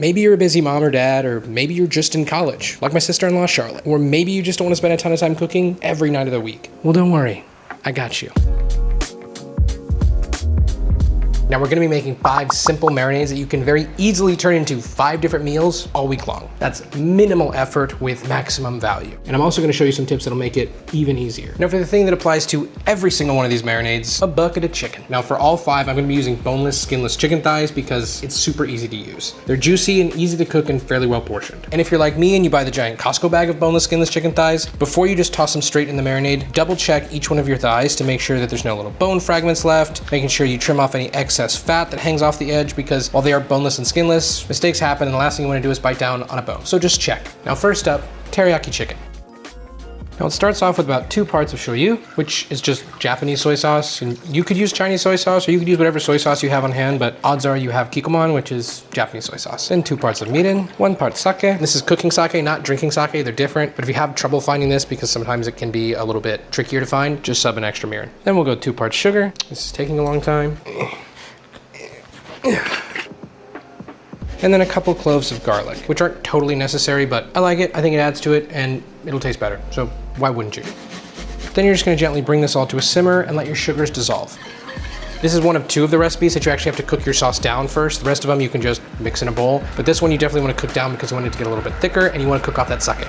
Maybe you're a busy mom or dad, or maybe you're just in college, like my sister-in-law Charlotte. Or maybe you just don't want to spend a ton of time cooking every night of the week. Well, don't worry, I got you. Now we're gonna be making 5 simple marinades that you can very easily turn into 5 different meals all week long. That's minimal effort with maximum value. And I'm also gonna show you some tips that'll make it even easier. Now for the thing that applies to every single one of these marinades, a bucket of chicken. Now for all 5, I'm gonna be using boneless, skinless chicken thighs because it's super easy to use. They're juicy and easy to cook and fairly well portioned. And if you're like me and you buy the giant Costco bag of boneless, skinless chicken thighs, before you just toss them straight in the marinade, double check each one of your thighs to make sure that there's no little bone fragments left, making sure you trim off any excess fat that hangs off the edge, because while they are boneless and skinless, mistakes happen and the last thing you want to do is bite down on a bone. So just check. Now first up, teriyaki chicken. Now it starts off with about 2 parts of shoyu, which is just Japanese soy sauce. And you could use Chinese soy sauce, or you could use whatever soy sauce you have on hand, but odds are you have kikkoman, which is Japanese soy sauce. And 2 parts of mirin, 1 part sake. This is cooking sake, not drinking sake, they're different. But if you have trouble finding this, because sometimes it can be a little bit trickier to find, just sub an extra mirin. Then we'll go 2 parts sugar. This is taking a long time. And then a couple cloves of garlic, which aren't totally necessary, but I like it. I think it adds to it and it'll taste better. So why wouldn't you? Then you're just gonna gently bring this all to a simmer and let your sugars dissolve. This is one of 2 of the recipes that you actually have to cook your sauce down first. The rest of them you can just mix in a bowl. But this one you definitely wanna cook down because you want it to get a little bit thicker and you wanna cook off that sake.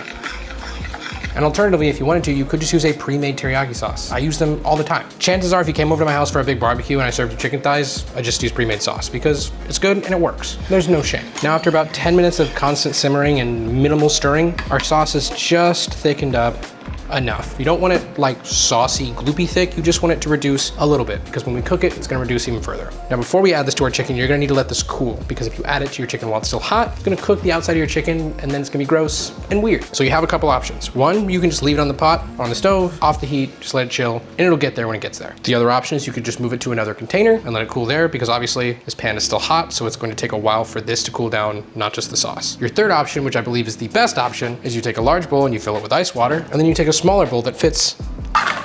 And alternatively, if you wanted to, you could just use a pre-made teriyaki sauce. I use them all the time. Chances are if you came over to my house for a big barbecue and I served you chicken thighs, I just use pre-made sauce because it's good and it works. There's no shame. Now after about 10 minutes of constant simmering and minimal stirring, our sauce is just thickened up enough. You don't want it like saucy, gloopy thick. You just want it to reduce a little bit because when we cook it, it's gonna reduce even further. Now, before we add this to our chicken, you're gonna need to let this cool because if you add it to your chicken while it's still hot, it's gonna cook the outside of your chicken and then it's gonna be gross and weird. So you have a couple options. One, you can just leave it on the pot, on the stove, off the heat, just let it chill, and it'll get there when it gets there. The other option is you could just move it to another container and let it cool there because obviously this pan is still hot, so it's going to take a while for this to cool down, not just the sauce. Your third option, which I believe is the best option, is you take a large bowl and you fill it with ice water, and then you take a smaller bowl that fits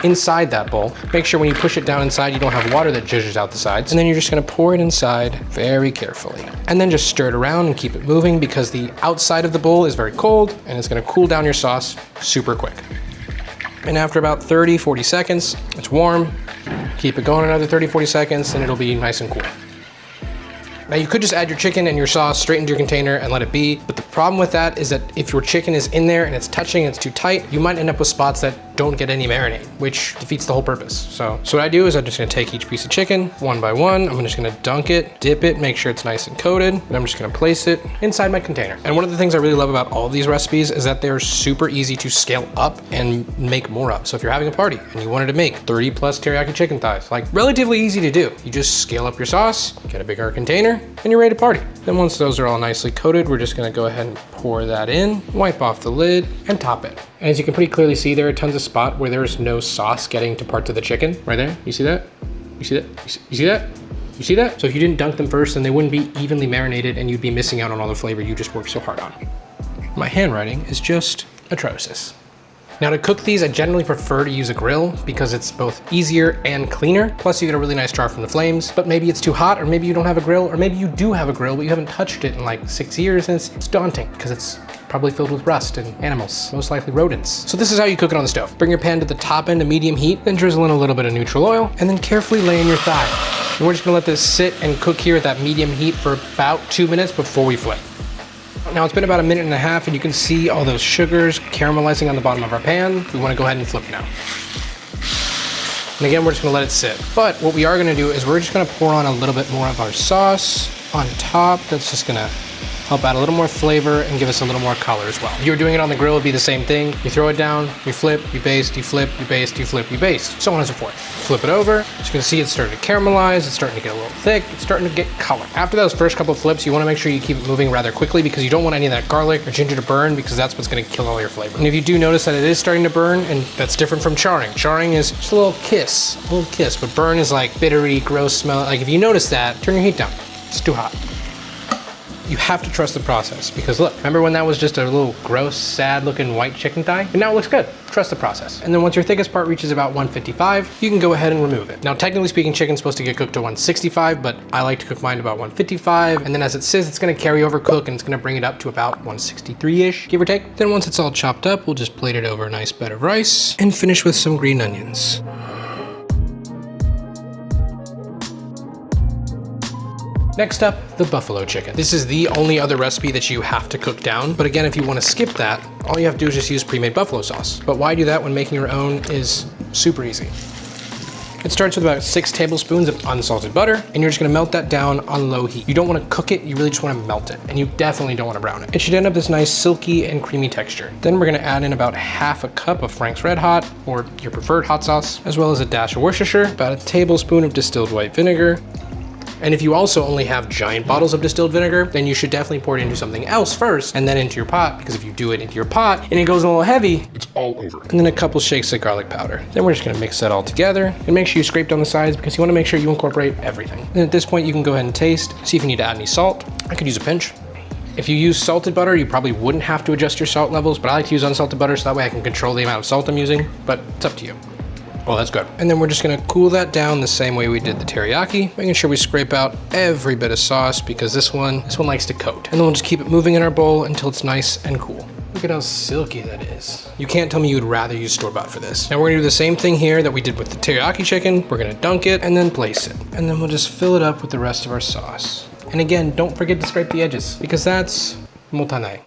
inside that bowl. Make sure when you push it down inside, you don't have water that zhuzhes out the sides. And then you're just gonna pour it inside very carefully. And then just stir it around and keep it moving because the outside of the bowl is very cold and it's gonna cool down your sauce super quick. And after about 30, 40 seconds, it's warm. Keep it going another 30, 40 seconds and it'll be nice and cool. Now you could just add your chicken and your sauce straight into your container and let it be, but the problem with that is that if your chicken is in there and it's touching, it's too tight, you might end up with spots that don't get any marinade, which defeats the whole purpose. So what I do is I'm just gonna take each piece of chicken one by one, I'm just gonna dunk it, dip it, make sure it's nice and coated, and I'm just gonna place it inside my container. And one of the things I really love about all of these recipes is that they're super easy to scale up and make more of. So if you're having a party and you wanted to make 30 plus teriyaki chicken thighs, like relatively easy to do. You just scale up your sauce, get a bigger container, and you're ready to party. Then once those are all nicely coated, we're just gonna go ahead and pour that in, wipe off the lid, and top it. And as you can pretty clearly see, there are tons of spots where there's no sauce getting to parts of the chicken. Right there, you see that? You see that? You see that? You see that? So if you didn't dunk them first, then they wouldn't be evenly marinated and you'd be missing out on all the flavor you just worked so hard on. My handwriting is just atrocious. Now to cook these, I generally prefer to use a grill because it's both easier and cleaner. Plus you get a really nice char from the flames, but maybe it's too hot or maybe you don't have a grill or maybe you do have a grill, but you haven't touched it in like 6 years and it's daunting because it's probably filled with rust and animals, most likely rodents. So this is how you cook it on the stove. Bring your pan to the top end to medium heat, then drizzle in a little bit of neutral oil and then carefully lay in your thigh. And we're just gonna let this sit and cook here at that medium heat for about 2 minutes before we flip. Now it's been about 1.5 minutes and you can see all those sugars caramelizing on the bottom of our pan. We wanna go ahead and flip now. And again, we're just gonna let it sit. But what we are gonna do is we're just gonna pour on a little bit more of our sauce on top. That's just gonna help add a little more flavor and give us a little more color as well. If you were doing it on the grill, it'd be the same thing. You throw it down, you flip, you baste, you flip, you baste, you flip, you baste, so on and so forth. Flip it over. As you can see, it's starting to caramelize, it's starting to get a little thick, it's starting to get color. After those first couple of flips, you wanna make sure you keep it moving rather quickly because you don't want any of that garlic or ginger to burn because that's what's gonna kill all your flavor. And if you do notice that it is starting to burn, and that's different from charring. Charring is just a little kiss, but burn is like bittery, gross smell. Like if you notice that, turn your heat down. It's too hot. you have to trust the process because look, remember when that was just a little gross, sad looking white chicken thigh? And now it looks good. Trust the process. And then once your thickest part reaches about 155, you can go ahead and remove it. Now, technically speaking, chicken's supposed to get cooked to 165, but I like to cook mine to about 155. And then as it sits, it's gonna carry over cook and it's gonna bring it up to about 163-ish, give or take. Then once it's all chopped up, we'll just plate it over a nice bed of rice and finish with some green onions. Next up, the buffalo chicken. This is the only other recipe that you have to cook down. But again, if you want to skip that, all you have to do is just use pre-made buffalo sauce. But why do that when making your own is super easy. It starts with about 6 tablespoons of unsalted butter, and you're just gonna melt that down on low heat. You don't wanna cook it, you really just wanna melt it, and you definitely don't wanna brown it. It should end up this nice silky and creamy texture. Then we're gonna add in about half a cup of Frank's Red Hot, or your preferred hot sauce, as well as a dash of Worcestershire, about a tablespoon of distilled white vinegar. And if you also only have giant bottles of distilled vinegar, then you should definitely pour it into something else first and then into your pot, because if you do it into your pot and it goes a little heavy, it's all over. And then a couple shakes of garlic powder. Then we're just gonna mix that all together and make sure you scrape down the sides because you wanna make sure you incorporate everything. And at this point, you can go ahead and taste, see if you need to add any salt. I could use a pinch. If you use salted butter, you probably wouldn't have to adjust your salt levels, but I like to use unsalted butter so that way I can control the amount of salt I'm using, but it's up to you. Well, that's good. And then we're just gonna cool that down the same way we did the teriyaki, making sure we scrape out every bit of sauce because this one likes to coat. And then we'll just keep it moving in our bowl until it's nice and cool. Look at how silky that is. You can't tell me you would rather use store-bought for this. Now we're gonna do the same thing here that we did with the teriyaki chicken. We're gonna dunk it and then place it. And then we'll just fill it up with the rest of our sauce. And again, don't forget to scrape the edges because that's motanai.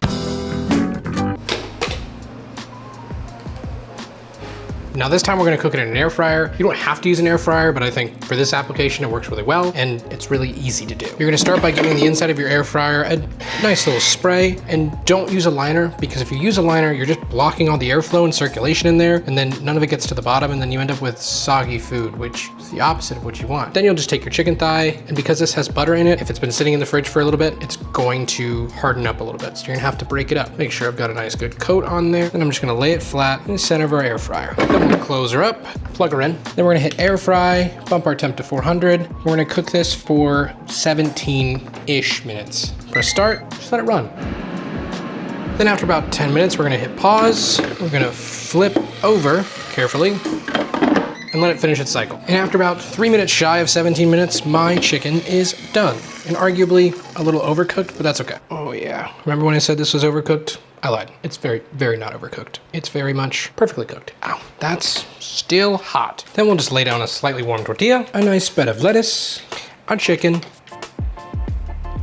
Now this time we're gonna cook it in an air fryer. You don't have to use an air fryer, but I think for this application it works really well and it's really easy to do. You're gonna start by giving the inside of your air fryer a nice little spray, and don't use a liner because if you use a liner, you're just blocking all the airflow and circulation in there, and then none of it gets to the bottom, and then you end up with soggy food, which is the opposite of what you want. Then you'll just take your chicken thigh, and because this has butter in it, if it's been sitting in the fridge for a little bit, it's going to harden up a little bit. So you're gonna have to break it up. Make sure I've got a nice good coat on there. Then I'm just gonna lay it flat in the center of our air fryer. Then we'll close her up, plug her in. Then we're gonna hit air fry, bump our temp to 400. We're gonna cook this for 17-ish minutes. Press start, just let it run. Then after about 10 minutes, we're gonna hit pause. We're gonna flip over carefully and let it finish its cycle. And after about 3 minutes shy of 17 minutes, my chicken is done. And arguably a little overcooked, but that's okay. Oh yeah, remember when I said this was overcooked? I lied. It's very, very not overcooked. It's very much perfectly cooked. Ow, that's still hot. Then we'll just lay down a slightly warm tortilla, a nice bed of lettuce, our chicken,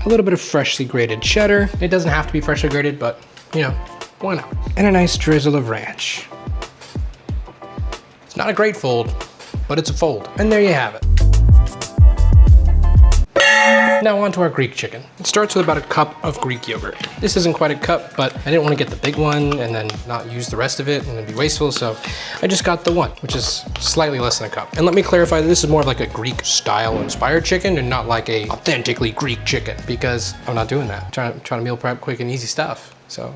a little bit of freshly grated cheddar. It doesn't have to be freshly grated, but you know, why not? And a nice drizzle of ranch. It's not a great fold, but it's a fold. And there you have it. Now on to our Greek chicken. It starts with about a cup of Greek yogurt. This isn't quite a cup, but I didn't want to get the big one and then not use the rest of it and then be wasteful, so I just got the one, which is slightly less than a cup. And let me clarify that this is more of like a Greek style inspired chicken and not like a authentically Greek chicken, because I'm not doing that. I'm trying to meal prep quick and easy stuff, so.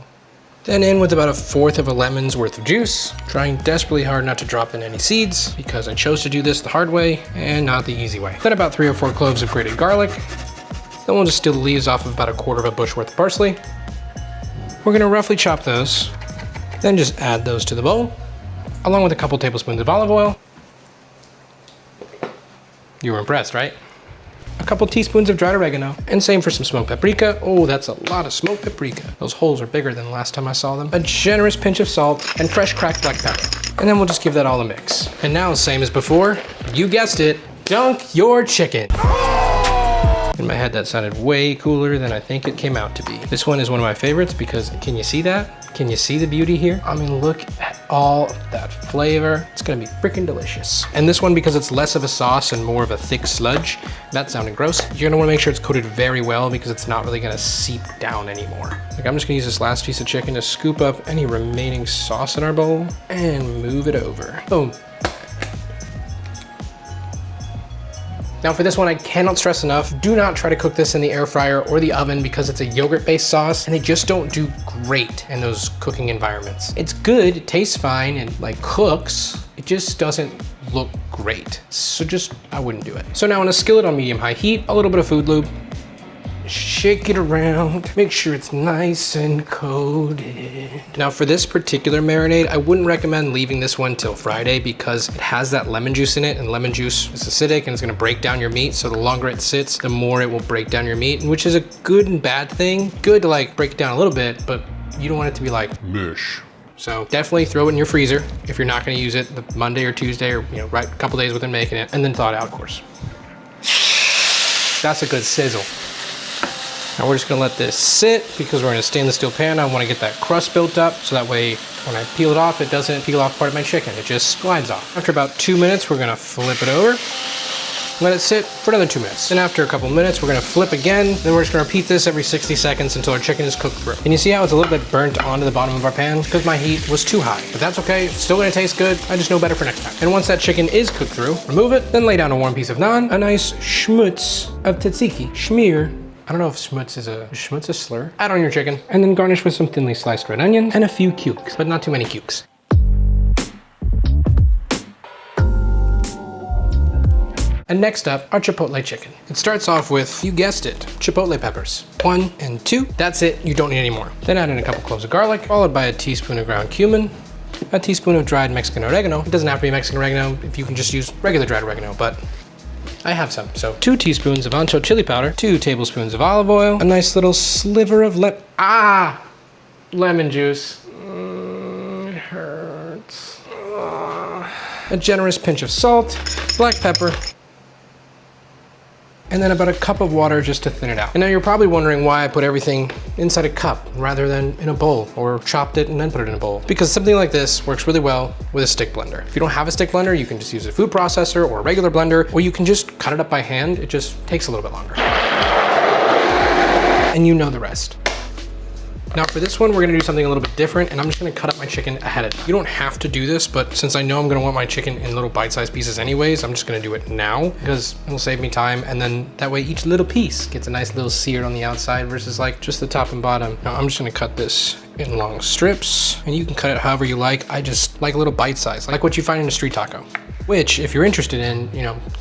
Then in with about 1/4 of a lemon's worth of juice, trying desperately hard not to drop in any seeds because I chose to do this the hard way and not the easy way. Then about 3 or 4 cloves of grated garlic. Then we'll just steal the leaves off of about 1/4 of a bush worth of parsley. We're gonna roughly chop those, then just add those to the bowl, along with a couple tablespoons of olive oil. You were impressed, right? A couple teaspoons of dried oregano, and same for some smoked paprika. Oh, that's a lot of smoked paprika. Those holes are bigger than the last time I saw them. A generous pinch of salt, and fresh cracked black pepper. And then we'll just give that all a mix. And now, same as before, you guessed it, dunk your chicken. In my head, that sounded way cooler than I think it came out to be. This one is one of my favorites because, can you see that? Can you see the beauty here? I mean, look at all of that flavor. It's gonna be freaking delicious. And this one, because it's less of a sauce and more of a thick sludge, that sounded gross. You're gonna wanna make sure it's coated very well because it's not really gonna seep down anymore. Like, I'm just gonna use this last piece of chicken to scoop up any remaining sauce in our bowl and move it over. Boom. Now for this one, I cannot stress enough, do not try to cook this in the air fryer or the oven because it's a yogurt-based sauce and they just don't do great in those cooking environments. It's good, it tastes fine, and like cooks, it just doesn't look great. So I wouldn't do it. So now in a skillet on medium-high heat, a little bit of food lube, shake it around, make sure it's nice and coated. Now for this particular marinade, I wouldn't recommend leaving this one till Friday because it has that lemon juice in it, and lemon juice is acidic and it's gonna break down your meat. So the longer it sits, the more it will break down your meat, which is a good and bad thing. Good to like break it down a little bit, but you don't want it to be like mush. So definitely throw it in your freezer if you're not gonna use it the Monday or Tuesday or right a couple days within making it, and then thaw it out, of course. That's a good sizzle. Now we're just gonna let this sit because we're in a stainless steel pan. I wanna get that crust built up so that way when I peel it off, it doesn't peel off part of my chicken. It just glides off. After about 2 minutes, we're gonna flip it over. Let it sit for another 2 minutes. Then after a couple minutes, we're gonna flip again. Then we're just gonna repeat this every 60 seconds until our chicken is cooked through. And you see how it's a little bit burnt onto the bottom of our pan? Because my heat was too high. But that's okay, it's still gonna taste good. I just know better for next time. And once that chicken is cooked through, remove it, then lay down a warm piece of naan, a nice schmutz of tzatziki, schmear. I don't know if schmutz is a slur. Add on your chicken, and then garnish with some thinly sliced red onions and a few cukes, but not too many cukes. And next up, our Chipotle chicken. It starts off with, you guessed it, Chipotle peppers. 1 and 2, that's it, you don't need any more. Then add in a couple cloves of garlic, followed by a teaspoon of ground cumin, a teaspoon of dried Mexican oregano. It doesn't have to be Mexican oregano if you can just use regular dried oregano, but I have some. So 2 teaspoons of ancho chili powder, 2 tablespoons of olive oil, a nice little sliver of lemon juice. It hurts. A generous pinch of salt, black pepper, and then about a cup of water just to thin it out. And now you're probably wondering why I put everything inside a cup rather than in a bowl or chopped it and then put it in a bowl. Because something like this works really well with a stick blender. If you don't have a stick blender, you can just use a food processor or a regular blender, or you can just cut it up by hand. It just takes a little bit longer. And you know the rest. Now for this one, we're gonna do something a little bit different, and I'm just gonna cut up my chicken ahead of time. You don't have to do this, but since I know I'm gonna want my chicken in little bite-sized pieces anyways, I'm just gonna do it now because it'll save me time, and then that way each little piece gets a nice little seared on the outside versus like just the top and bottom. Now I'm just gonna cut this in long strips, and you can cut it however you like. I just like a little bite size, like what you find in a street taco. Which, if you're interested in,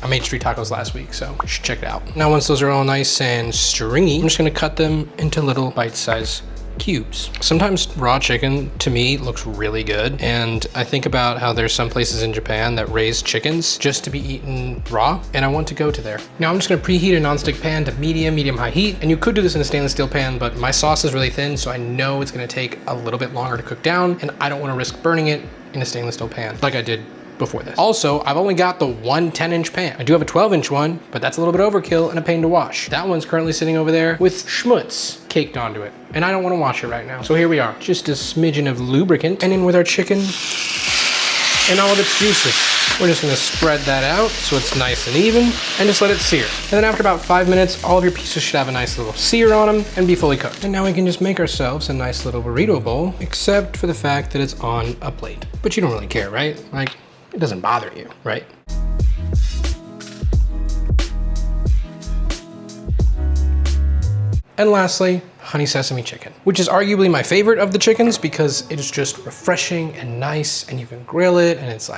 I made street tacos last week, so you should check it out. Now once those are all nice and stringy, I'm just gonna cut them into little bite-sized cubes. Sometimes raw chicken to me looks really good, and I think about how there's some places in Japan that raise chickens just to be eaten raw, and I want to go to there. Now I'm just gonna preheat a nonstick pan to medium-high heat, and you could do this in a stainless steel pan, but my sauce is really thin, so I know it's gonna take a little bit longer to cook down, and I don't wanna risk burning it in a stainless steel pan like I did before this. Also, I've only got the one 10-inch pan. I do have a 12-inch one, but that's a little bit overkill and a pain to wash. That one's currently sitting over there with schmutz caked onto it, and I don't want to wash it right now. So here we are, just a smidgen of lubricant, and in with our chicken and all of its juices. We're just gonna spread that out so it's nice and even, and just let it sear. And then after about 5 minutes, all of your pieces should have a nice little sear on them and be fully cooked. And now we can just make ourselves a nice little burrito bowl, except for the fact that it's on a plate. But you don't really care, right? Like, it doesn't bother you, right? And lastly, honey sesame chicken, which is arguably my favorite of the chickens because it is just refreshing and nice, and you can grill it, and it's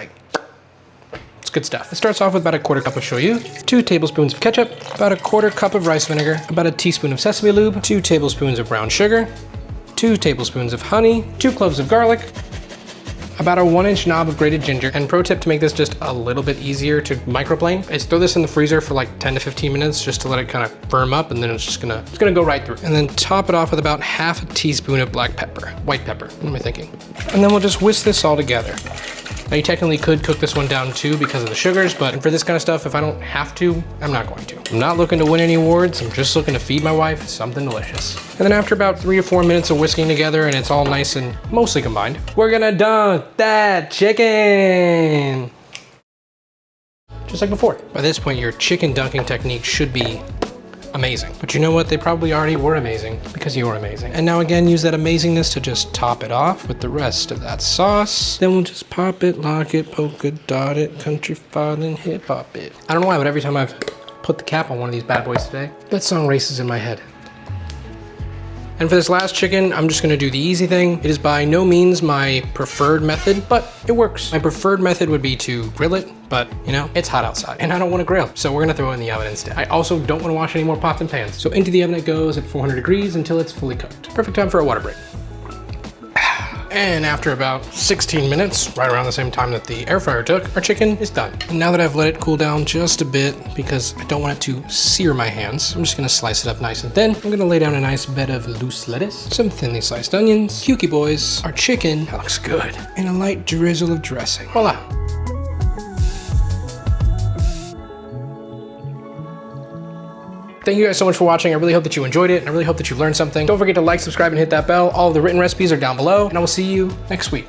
good stuff. It starts off with about a 1/4 cup of shoyu, 2 tablespoons of ketchup, about a 1/4 cup of rice vinegar, about a teaspoon of sesame lube, 2 tablespoons of brown sugar, 2 tablespoons of honey, 2 cloves of garlic, about a 1-inch knob of grated ginger. And pro tip to make this just a little bit easier to microplane is throw this in the freezer for like 10 to 15 minutes just to let it kind of firm up, and then it's gonna go right through. And then top it off with about 1/2 teaspoon of black pepper, white pepper, what am I thinking? And then we'll just whisk this all together. Now you technically could cook this one down too because of the sugars, but for this kind of stuff, if I don't have to, I'm not going to. I'm not looking to win any awards, I'm just looking to feed my wife something delicious. And then after about 3 or 4 minutes of whisking together and it's all nice and mostly combined, we're gonna dunk that chicken. Just like before. By this point, your chicken dunking technique should be amazing. But you know what? They probably already were amazing because you were amazing. And now again, use that amazingness to just top it off with the rest of that sauce. Then we'll just pop it, lock it, polka dot it, country file, and hip hop it. I don't know why, but every time I've put the cap on one of these bad boys today, that song races in my head. And for this last chicken, I'm just gonna do the easy thing. It is by no means my preferred method, but it works. My preferred method would be to grill it, but you know, it's hot outside and I don't wanna grill. So we're gonna throw it in the oven instead. I also don't wanna wash any more pots and pans. So into the oven it goes at 400 degrees until it's fully cooked. Perfect time for a water break. And after about 16 minutes, right around the same time that the air fryer took, our chicken is done. And now that I've let it cool down just a bit, because I don't want it to sear my hands, I'm just gonna slice it up nice and thin. I'm gonna lay down a nice bed of loose lettuce, some thinly sliced onions, Kewkee boys, our chicken, that looks good, and a light drizzle of dressing. Voila. Thank you guys so much for watching. I really hope that you enjoyed it, and I really hope that you learned something. Don't forget to like, subscribe, and hit that bell. All of the written recipes are down below, and I will see you next week.